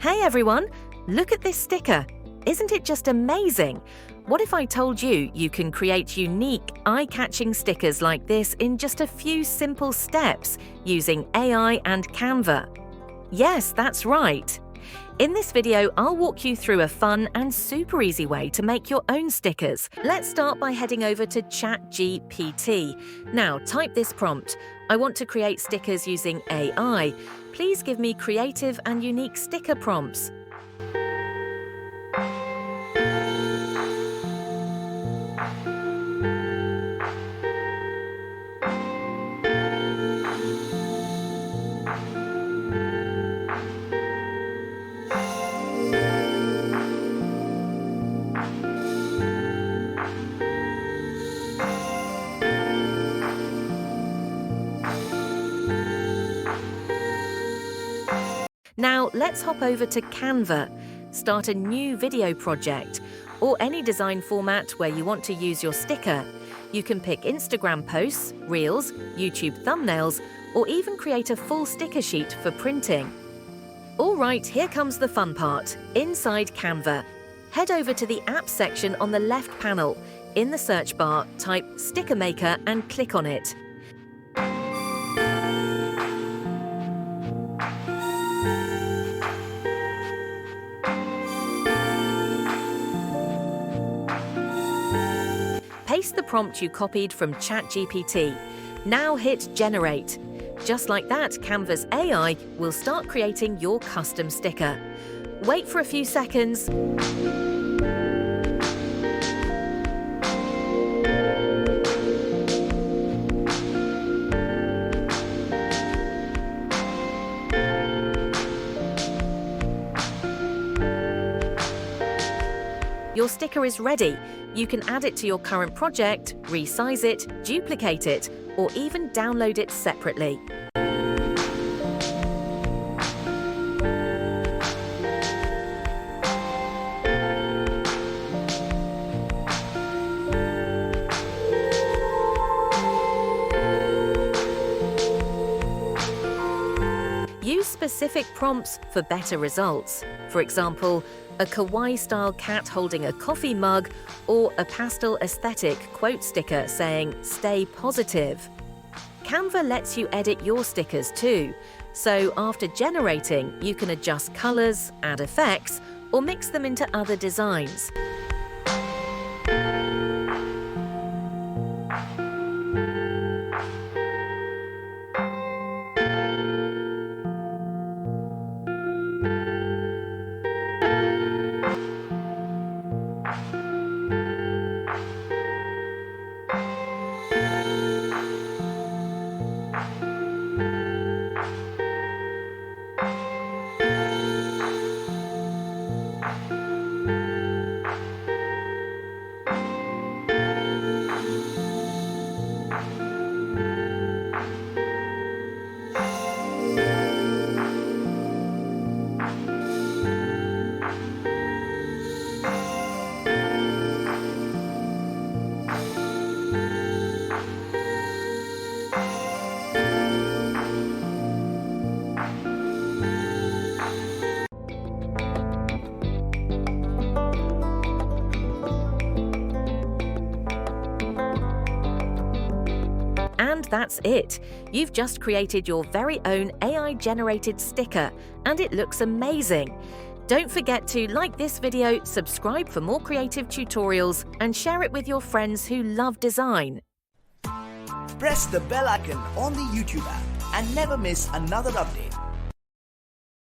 Hey everyone, look at this sticker. Isn't it just amazing? What if I told you you can create unique, eye-catching stickers like this in just a few simple steps using AI and Canva? Yes, that's right. In this video, I'll walk you through a fun and super easy way to make your own stickers. Let's start by heading over to ChatGPT. Now, type this prompt. I want to create stickers using AI. Please give me creative and unique sticker prompts. Now, let's hop over to Canva. Start a new video project or any design format where you want to use your sticker. You can pick Instagram posts, Reels, YouTube thumbnails, or even create a full sticker sheet for printing. All right, here comes the fun part. Inside Canva, head over to the Apps section on the left panel. In the search bar, type Sticker Maker and click on it. Paste the prompt you copied from ChatGPT. Now hit Generate. Just like that, Canva's AI will start creating your custom sticker. Wait for a few seconds. Your sticker is ready. You can add it to your current project, resize it, duplicate it, or even download it separately. Use specific prompts for better results. For example, a kawaii-style cat holding a coffee mug or a pastel aesthetic quote sticker saying, "Stay positive." Canva lets you edit your stickers too. So after generating, you can adjust colors, add effects, or mix them into other designs. And that's it. You've just created your very own AI-generated sticker, and it looks amazing. Don't forget to like this video, subscribe for more creative tutorials, and share it with your friends who love design. Press the bell icon on the YouTube app and never miss another update.